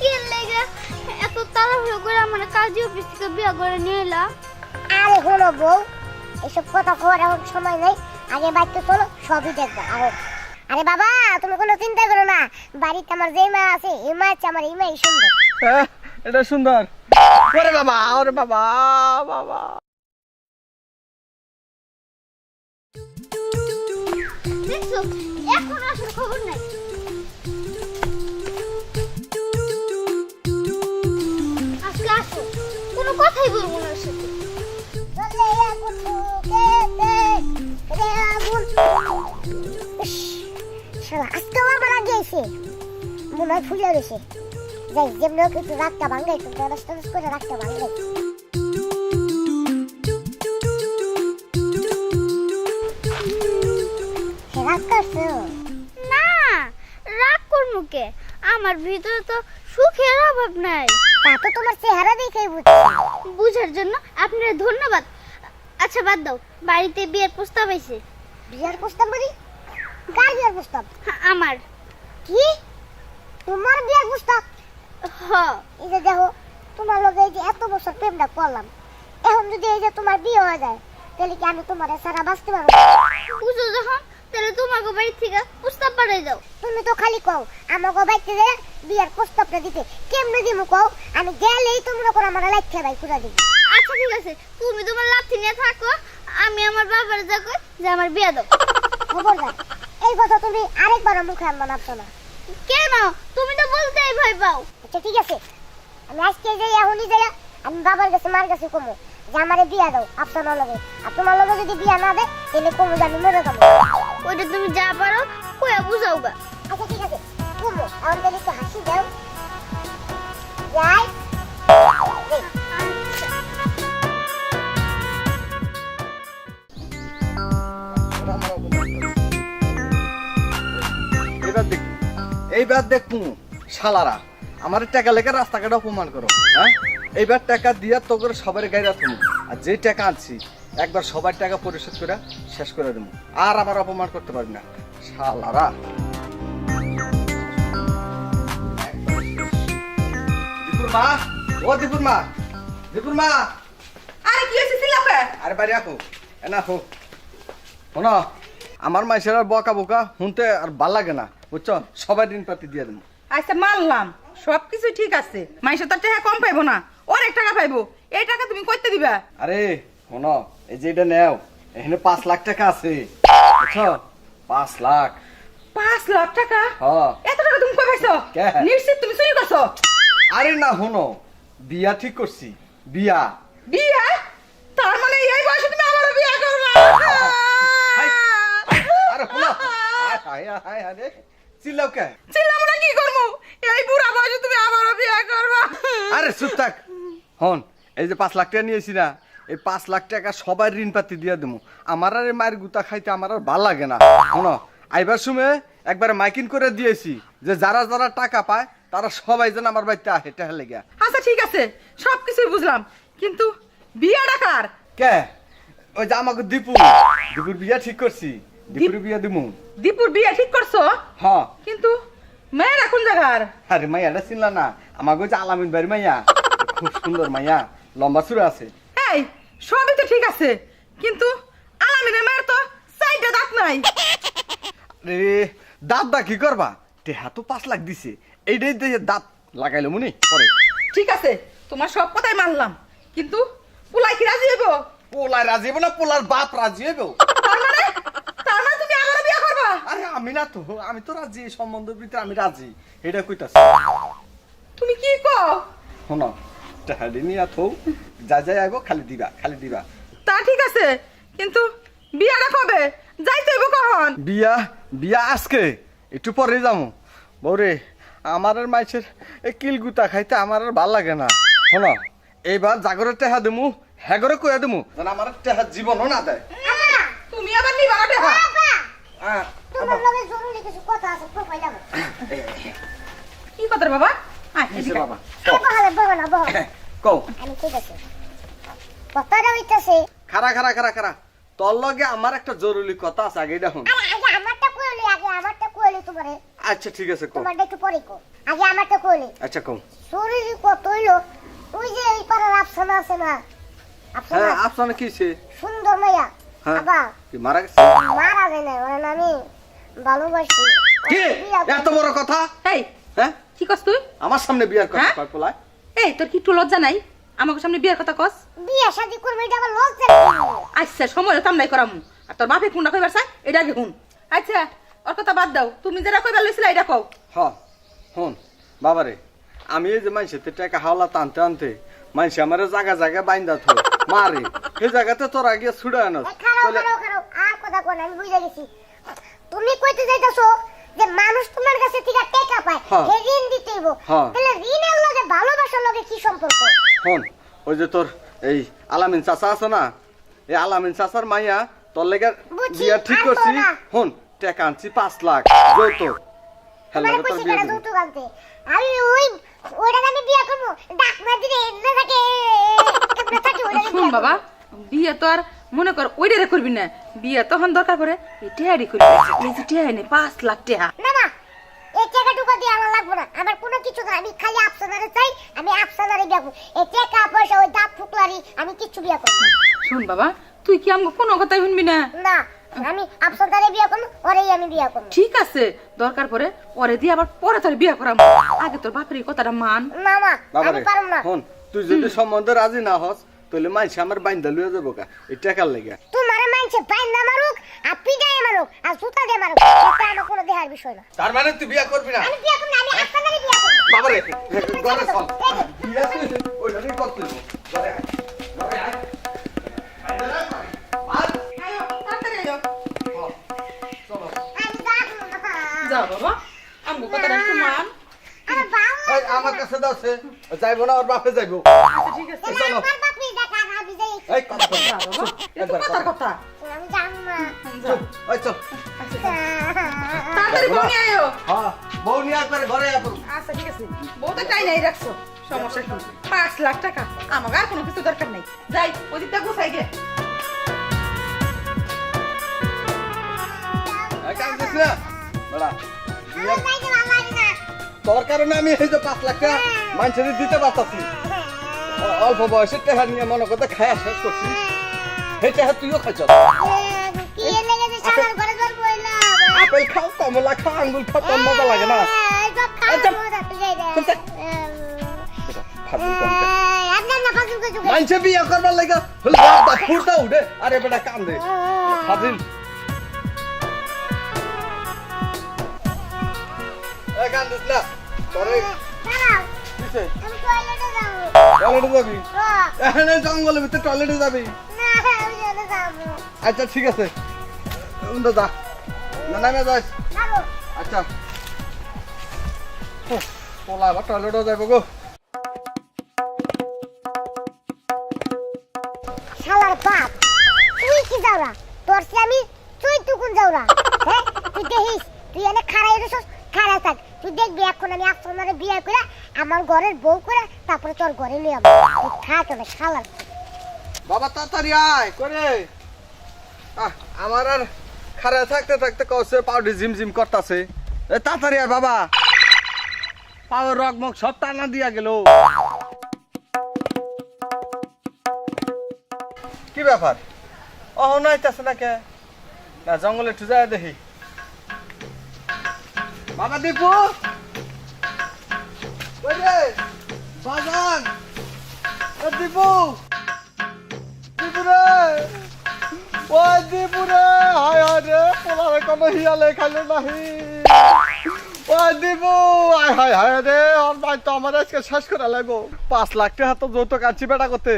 কি লেগে এত তাড়াহুড়ো করে আমার কাজী অফিস থেকে বিয়ে করে নিয়ে এলা? আরে হলো বউ, এসব কথা কওয়ার এখন সময় নেই, আগে বাড়িতে চলো, সবই দেখবো। আরে বাবা, তুমি কোনো চিন্তা করো না, বাড়িতে আমার যে মা আছে এই মা আছে, আমার এই মাই সুন্দর। এটা সুন্দর। ওরে বাবা, ওরে বাবা, বাবা। দেখছো এখন আসার খবর নাই। আজকে আসো, কোনো কথাই বলবো না ওর সাথে। চলে আগুন ফুটেছে, রে আগুন। ইস, শালা আজকেও আমার আগে এসে মনে হয় ফুলে গেছে। যাই, যেমনি হোক একটু রাগটা ভাঙাই, একটু টানাস টানাস করে রাগটা ভাঙাই। রাগ করছো? না, রাগ করবো কে? আমার ভিতরে তো সুখের অভাব নাই। তা তো তোমার চেহারা দেখেই বুঝছি। বুঝার জন্য আপনার ধন্যবাদ। আচ্ছা বাদ দাও, বাড়িতে বিয়ের প্রস্তাব আইছে। বিয়ার প্রস্তাব মানে? কার বিয়ার প্রস্তাব? আমার। কি? তোমার বিয়ার প্রস্তাব? হ, এই যে দেখো, তোমার লগে এই যে এত বছর প্রেমটা করলাম, এখন যদি এই যে তোমার বিয়ে হয়ে যায়, তাহলে কি আমি তোমার সারা বাঁচতে পারবো? বুঝো যখন, তাহলে তোমাকে বাড়ি থেকে প্রস্তাব পাঠাই দাও। তুমি তো খালি কও আমাকে বাড়িতে যে বিয়ার প্রস্তাবটা দিতে, কেমনে দিমু কও? আমি গেলেই তোমরা করে আমার লাইখা ভাই কুড়া দিবি। আচ্ছা ঠিক আছে, তুমি তোমার লাথি নিয়ে থাকো, আমি আমার বাবার যা কই যে আমার বিয়ে দাও। খবরদার এই কথা তুমি আরেকবার মুখে আনবা না তো না। কেন? তুমি তো বলতেই ভয় পাও। আচ্ছা ঠিক আছে, আমি আজকে যাই, এখনই যাই, আমি বাবার কাছে মার কাছে কমু যে আমারে বিয়া দাও আপনার লগে। আর তোমার লগে যদি বিয়া না দেয় তাহলে কমু যে আমি মরে যাবো। ওইটা তুমি যা পারো কইয়া বুঝাও গা। আচ্ছা ঠিক আছে, কমু এখন তাহলে একটু হাসি দাও। যাই এই। এইবার দেখবো শালারা আমার টাকা লেগে রাস্তাঘাটে অপমান করো। হ্যাঁ, এইবার টাকা দিয়া তো করে সবার গাড়ি রাখবো, আর যে টাকা আনছি একবার সবার টাকা পরিশোধ করে শেষ করে দেবো, আর আমার অপমান করতে পারবি না শালারা। দীপুর মা, ও দীপুর মা, দীপুর মা। আরে কি হইছে সিলাকে? আরে বাড়ি আসো, এনা আসো। শোনো, আমার মাইসের আর বকা বোকা শুনতে আর ভাল লাগে না, বুঝছো? সবাই দিন পাতি দিয়ে দেবো। আচ্ছা মানলাম, সবকিছু ঠিক আছে, মাইসে তো টাকা কম পাইবো না, অনেক টাকা পাইবো। এই টাকা তুমি কইতে দিবা? আরে শোনো, এই যে এটা নেও, এখানে 5 লাখ টাকা আছে, বুঝছো? 5 লাখ। 5 লাখ টাকা? হ্যাঁ। এত টাকা তুমি কই পাইছো? কে? নিশ্চিত তুমি চুরি করছো? আরে না, শোনো, বিয়া ঠিক করছি, বিয়া। বিয়া? তার মানে এই বয়সে তুমি আমার বিয়া করবা? আরে শোনো, হায় হায় আরে চিল্লাও কে? চিল্লাবো না, কি করবো? এই বুড়া বয়সে তুমি আমার বিয়া করবা? আরে চুপ থাক। হন, এই যে 5 লাখ টাকা নিয়েছি না, এই 5 লাখ টাকা সবাই ঋণ পাতি দিয়ে দেবো। আমার আর এই মায়ের গুতা খাইতে আমার আর ভাল লাগে না। শোনো, আইবার সময় একবার মাইকিং করে দিয়েছি যে যারা যারা টাকা পায় তারা সবাই যেন আমার বাড়িতে আসে টাকা লেগে। আচ্ছা ঠিক আছে, সবকিছুই বুঝলাম, কিন্তু বিয়াটা কার? কে? ওই যে আমাকে দীপুর বিয়া ঠিক করছি, দীপুর বিয়া দিমু। দীপুর বিয়া ঠিক করছো? হ্যাঁ। কিন্তু মেয়েরা কোন জায়গার? আরে মাইয়াটা চিনলা না? আমাকে যে আলামিন বাড়ির মাইয়া, খুব সুন্দর মাইয়া, লম্বা চূড়া আছে। এই সবই তো ঠিক আছে, কিন্তু আলামিনের মেয়ের তো 4টা দাঁত নাই। রে দাঁত কি করবা? টেহা তো 5 লাখ দিছে, এইটাই দিয়ে দাঁত লাগাইলো মনে পরে। ঠিক আছে, তোমার সব কথাই মানলাম, কিন্তু পুলাই কি রাজি হইব? পোলার রাজি হইব না পোলার বাপ রাজি হইব? তার মানে তুমি আমার বিয়া করবা? আরে আমি না তো, আমি তো রাজি, এই সম্বন্ধের ভিতরে আমি রাজি, এটা কইতাছি। তুমি কি কও? শোনো, টাহাডি নিয়া থৌ, যা যাই আইব খালি দিবা, খালি দিবা। তা ঠিক আছে, কিন্তু বিয়াটা কবে? যাইতে হইব কখন? বিয়া বিয়া আজকে, একটু পরে যাবো। বৌরে, আমার আর মাইসের এই কিলগুতা খাইতে আমার আর ভাল লাগে না। শোনো, এইবার জাগরের টেহা দেমু, হ্যাগরে কইয়া দেমু, যেন আমার টেহা জীবনও না দেয়। তুমি আবার নিবা না টাকা? তোমার লগে জরুরি কিছু কথা আছে, প্রোফাইল দাও। কি কথা রে বাবা? আয় কিসে এদিকে। বাবা? বহালে বহালে বহালে কও। আমি কইতাছি, কথাটা হইতাছে। খারা খারা খারা খারা, তোর লগে আমার একটা জরুরি কথা আছে, আগে এটা শুন। আগে আমারটা কইলি, আগে আমারটা কইলি তোমারে। আচ্ছা ঠিক আছে কও। তোমারটা একটু পরে কো, আগে আমারটা কইলে। আচ্ছা কও। শরীর কত হইলো, ওই যে এই পাড়ার আফসানা আছে না, আফসানা হ্যাঁ আফসানা কিছে? সুন্দর মাইয়া, হ্যাঁ। আবা কি মারা গেছে? মারা যায় না, ওর আমি ভালোবাসি। কি বিয়া করবো। এত বড় কথা? এই হ্যাঁ কি কস তুই? আমার সামনে বিয়ার কথা হ্যাঁ? কয় পোলায়? এই তোর কি একটু লজ্জা নাই আমাকে সামনে বিয়ের কথা কস? বিয়া শাদি করবো এটা আমার লজ্জা লাগে। আচ্ছা সময় হতাম নাই করামু, আর তোর বাপে কোনটা কইবার চাই এটা আগে কোন। আচ্ছা ওর কথা বাদ দাও, তুমি যেটা কইবার লইছিলা এটা কও। হ্যাঁ হন বাবারে, আমি এই যে মানুষের টাকা হাওলা টানতে আনতে মানুষ আমার জায়গা জায়গা বাইন্দা থো মারে, এই জায়গাতে তোরা গিয়ে ছুড়ে আনস। খারাপ খারাপ খারাপ, আর কথা কোন আমি বুঝে গেছি। তুমি কইতে যাইতাছো যে মানুষ তোমার কাছে থেকে টাকা পায়, হ্যাঁ। হে ঋণ দিতে হইব, হ্যাঁ। তাহলে ঋণের লগে ভালোবাসার লগে কি সম্পর্ক? হন ওই যে তোর এই আলামিন চাচা আছে না, এই আলামিন চাচার মাইয়া তোর লেগে বুঝছি, বিয়া ঠিক আর করছি। তোরা? হন টাকা আনছি 5 লাখ যৌতুক, হ্যাঁ মানে লাগে তোর কইছি বিয়া কেন দিব। যৌতুক আনতে? আমি ওইটা আমি বিয়া করবো, ডাক না দিলে এমনি থাকে, এমনি থাকে ওইটা আমি শুন বিয়া বাবা, করবো। বিয়ে তো আর মনে কর ওইটারে করবি না, বিয়ে তখন দরকার পড়ে এই টেহারি করবি। এই যে টেহাই নেই 5 লাখ টাকা। না না, এই টাকা টুকা দিয়ে আমার লাগবো না, আমার কোনো কিছু না, আমি খালি আফসানারে চাই, আমি আফসানারে বিয়া করবো। এই টাকা পয়সা ওই দাঁত ফুকলারি আমি কিচ্ছু বিয়া করবো না। শুন বাবা, তুই কি আমাকে কোনো কথাই শুনবি না? না, আমি আফসানারে বিয়া করবো, ওরেই আমি বিয়া করবো। ঠিক আছে, দরকার পড়ে ওরে দিয়ে আবার পরে তোর বিয়ে করাম। আগে তোর বাপের এই কথাটা মান। না মা, আমি বাবারে পারবো না। হন তুই যদি সম্বন্ধে রাজি না হস তাহলে মানুষ আমার বাইন্দা লুয়ে যাবো কা এই টাকার লেগে। তোমারে মানছে বাইন্দা মারুক, আর পিটায় মারুক, আর জুতা দিয়ে মারুক, এটা আমার কোনো দেহার বিষয় না। তার মানে তুই বিয়া করবি না? আমি বিয়া করবো না, আমি আফসানারে বিয়া করবো। বাবারে ঘরে চল, বিয়া ওইটাই করতে দেবো। ঘরে আয়, ঘরে আয়। তাড়াতাড়ি আয়। চলো। আমি যাবো না। যাও বাবা, আমাকে কথাটা একটু মান। আমার বাবা এই, আমার কাছে দাও সে যাইবো না, ওর বাপে যাইবো। আচ্ছা ঠিক আছে, চলো। আমার বাপি দেখা আমি যাই। এই কথা বল। যা বাবা, এটা তো কথার কথা। আমি যাবো না। যাও। ওই চল। তাড়াতাড়ি বউ নিয়ে আয়ো। হ্যাঁ বউ নিয়ে একবারে ঘরে আয়। আচ্ছা ঠিক আছে, বউ তো চাই নাই রাখছো, সমস্যা কি? 5 লাখ টাকা আমাকে আর কোনো কিছু দরকার নাই। যাই ওদিকটা গুছাই গে। এই কাম দিস না বড়া, বিয়া আমি যাইতে ভালো লাগে না। তোর কারণে আমি এই যে 5 লাখ টাকা মানুষের দিতে পারতাছি। অল্প বয়সের টাকা নিয়ে মনে করতে খায়া শেষ করছি, সেই টাকা তুইও খাইছ। কি লেগে যে সারা ঘরে জল পড়লা। আপেল খাও, কমলা খাও, আঙ্গুর খাও, তোর মজা লাগে না? সব খাওয়া মজা পেয়ে যায়। ফাজিল কমতে। আপনার না ফাজুল কে যুগে। মানুষে বিয়ে করবার লাগে হলে ফুরতা উঠে, আরে বেটা কাম দে ফাজিল। এই কাম দিস না তোরে দাঁড়াও, কিসে আমি টয়লেটে যাবো। টয়লেটে যাবি? হ্যাঁ। এখানে জঙ্গলের ভিতরে টয়লেটে যাবি? না, আমি টয়লেটে যাবো। আচ্ছা ঠিক আছে, উন্দা যা, না নামে যাস। যাবো। আচ্ছা পোলা আবার টয়লেটও যাবো গো। শালার বাপ, তুই কি যাওরা? তোর সে আমি তুই টুকুন যাওরা। হ্যাঁ, তুই দেখিস, তুই এনে খাড়াই রেছস, খাড়া থাক। তুই দেখবি এখন আমি আফসানারে বিয়ে করে আমার ঘরের বউ করে তারপরে তোর ঘরে নিয়ে যাবো। তুই থাক না শালার। বাবা তাড়াতাড়ি আয় করে। আমার আর খারাপ থাকতে থাকতে কছে পাউডি ঝিমঝিম করতেছে। তাড়াতাড়ি আয় বাবা, পাওয়ার রগমগ সব টানা দিয়া গেল। কি ব্যাপার অহ নাইতাছে না কে? না জঙ্গলে একটু যায় দেখি। বাবা দীপু ওই রে বাজান, দীপু দীপুরে, ওই দীপুরে, হায় হায় রে পোলারে কোনো হিয়ালে খাইলো নাহি। ওই দীপু, হায় হায় হায় রে, ওর ভাই তো আমার আজকে শেষ করে লাগবো। 5 লাখ টাকা তো যৌতুক আনছি বেটা করতে,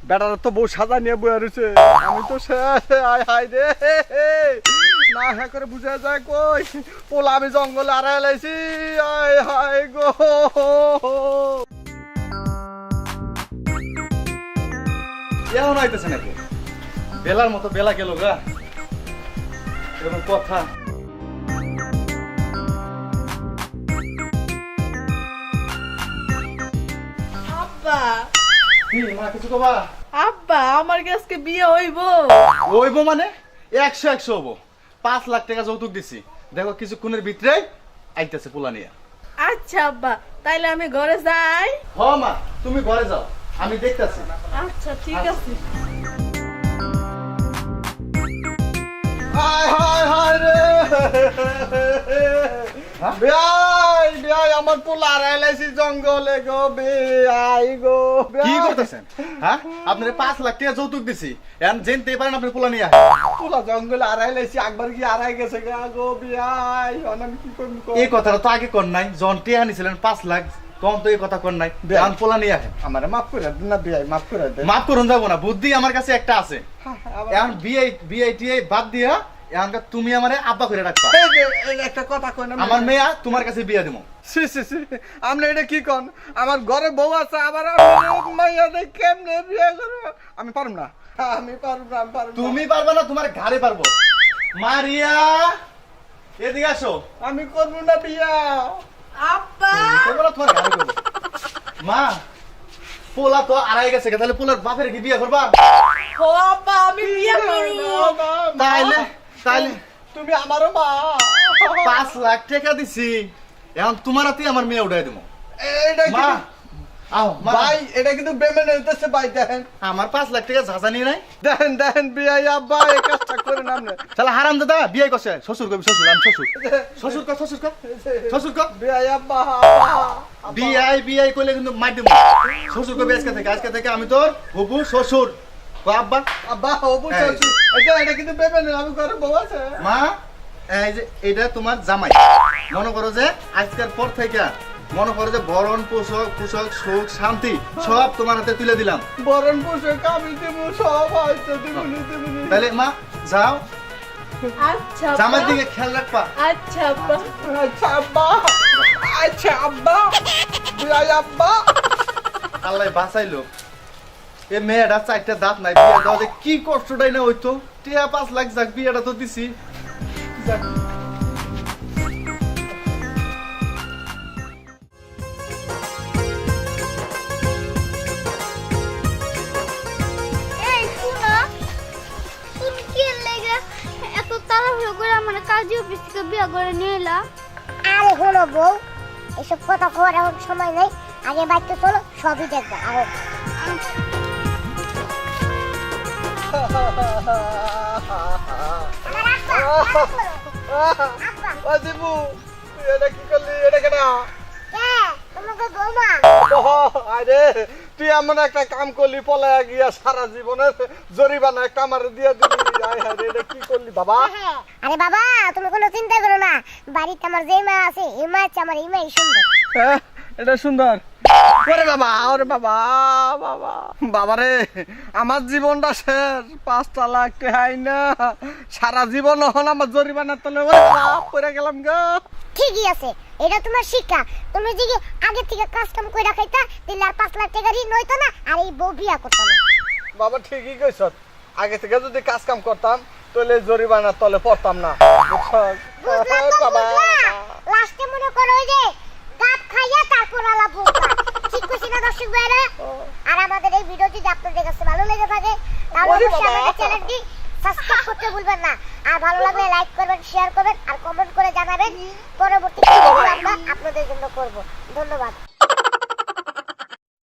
বেটার তো বউ সাজা নিয়ে বয়ে রয়েছে। আমি তো শেষ, হায় হায় রে, না হ্যাঁ করে বুঝা যায় কই পোলা আমি জঙ্গলে আড়াই লাইছি। হায় হায় গো, এমন হইতেছে নাকি? বেলার মতো বেলা গেল গা, এরকম কথা। আব্বা, কি মা কিছু কবা? আব্বা আমার কি আজকে বিয়ে হইব? হইব মানে 100 হবো। 5 লাখ টাকা যৌতুক দিছি, দেখো কিছুক্ষণের ভিতরে আইতেছে পোলা নিয়ে। আচ্ছা আব্বা, তাইলে আমি ঘরে যাই। হ মা, তুমি ঘরে যাও, আমি দেখতেছি। আচ্ছা ঠিক আছে। হায় হায় হায় রে হ্যাঁ? বিয়াই বিয়াই আমার পোলা হারাইলাইছি জঙ্গলে গো বিয়াই গো কি করতেছেন? হ্যাঁ, আপনার 5 লাখ টাকা যৌতুক দিছি, এখন জেনতে পারেন আপনি পোলা নিয়ে। পোলা জঙ্গলে হারাইলাইছি, একবার কি হারাই গেছে গো বিয়াই, আমি কি করব? এই কথাটা তো আগে কর নাই, জন টিয়া নিছিলেন 5 লাখ, তখন তো এই কথা কর নাই। এখন পোলা নিয়ে আসেন। আমারে মাফ করে দেন না বিয়াই, মাফ করে দেন। মাফ করুন যাবো না, বুদ্ধি আমার কাছে একটা আছে। আবার- এখন বিআইটিআই বাদ দিয়া এখনকার তুমি আমারে আব্বা করে রাখবা। এই যে, এই একটা কথা কই না আমার মেয়া তোমার কাছে বিয়া দিব। সি সি সি, আপনি এটা কি কন? আমার ঘরে বউ আছে, আবার আপনি মাইয়া দেই কেমনে বিয়ে করব? আমি পারব না, আমি পারব না, আমি পারব না। তুমি পারবা না, তোমার ঘাড়ে পারবো। মারিয়া, এদিকে আসো। আমি করব না বিয়া। আব্বা, করবো না, তোমার ঘাড়ে করবো। মা, পোলা তো আড়াই গেছে, তাহলে পোলার বাপের কি বিয়ে করবা? ও আব্বা, আমি বিয়ে করব। না, মা, তাইলে তাইলে তুমি আমারও মা। 5 লাখ টাকা দিছি, এখন তোমার হাতে আমার মেয়ে উঠাই দেবো। এটা কি? মা, আও মা। ভাই এটা কিন্তু বেমেনে হইতেছে ভাই, দেখেন আমার 5 লাখ টাকা ঝাঁঝা নিয়ে নাই। দেখেন দেখেন বিয়াই আব্বা, এই কাজটা করে না আপনি। তাহলে হারাম দাদা বিয়ে করছে, শ্বশুর করবি, শ্বশুর, আমি শ্বশুর। শ্বশুর কর, শ্বশুর কর, শ্বশুর কর। বিয়াই আব্বা, আব্বা। বিআই কইলে কিন্তু মার দেবো। শ্বশুর করবি আজকে থেকে আমি তোর হবু শ্বশুর। কো আব্বা। আব্বা অবশ্যই এটা কিন্তু বেমেনে, আমি ঘরে বউ আছে। মা, এই যে এটা তোমার জামাই। মনে করো যে আজকের পর থেকে মনে করো যে ভরণ পোষক সুখ শান্তি সব তোমার হাতে তুলে দিলাম। বরণ পোষক আমি দেবো, সব হয়তো দিবনি দিবনি। তাহলে মা যাও, আচ্ছা জামাইর আব্বা। দিকে খেয়াল রাখবা। আচ্ছা আব্বা। আচ্ছা আব্বা, আচ্ছা আব্বা, বিয়াই আব্বা। আল্লাহ বাঁচাইলো। এ মেয়েটা 4টা দাঁত নাই, বিয়ে দেওয়া যে কি কষ্টটাই না হইতো। টিয়া 5 লাখ যাক, বিয়েটা তো দিছি। যাক। এই শোনো, তুমি কি লেগে এত তাড়াহুড়ো করে আমার কাজী অফিস থেকে বিয়ে করে নিয়ে এলা? আরে হলো বউ, এসব কথা কওয়ার এখন সময় নেই, আগে বাড়িতে চলো, সবই দেখবো। আরো ও দিবু, তুই এটা কি করলি? এটা কেনা? তোমাকে বৌমা, আরে তুই এমন একটা কাম করলি, পলায়া গিয়া সারা জীবনের জরিমানা একটা আমার দিয়ে দিলি। আয় হায় রে, এটা কি করলি বাবা? আরে বাবা তুমি কোনো চিন্তা করো না, বাড়িতে আমার যে মা আছে এই মা আছে, আমার এই মাই সুন্দর। হ্যাঁ, এটা সুন্দর। ওরে বাবা, ওরে বাবা, বাবা বাবা রে, আমার জীবনটা শেষ। 5টা লাখ টাকাই না, সারা জীবন হন আমার জরিমানা তলে পড়ে গেলাম গো। ঠিকই আছে, এটা তোমার শিক্ষা। তুমি যদি আগে থেকে কাজ কাম করে রাখাইতা তাহলে আর 5 লাখ টাকা ঋণ হইতো না, আর এই বউ বিয়া করতো না। বাবা ঠিকই কইছ, আগে থেকে যদি কাজ কাম করতাম তাহলে জরিমানা তলে পড়তাম না। বুঝলাম তো, বাবা, বুঝলাম। লাস্টে মনে করো ওই যে কাপ খাইয়া তারপর আলাপ হোক। ঠিক কইছি না দর্শক ভাইরা? আর আমাদের এই ভিডিও যদি আপনাদের কাছে ভালো লেগে থাকে তাহলে ওরে অবশ্যই বাবা। আমাদের চ্যানেলটি সাবস্ক্রাইব করতে ভুলবেন না। আর ভালো লাগলে লাইক করবেন, শেয়ার করবেন আর কমেন্ট করে জানাবেন পরবর্তী ভিডিও আমরা আপনাদের জন্য করব। ধন্যবাদ।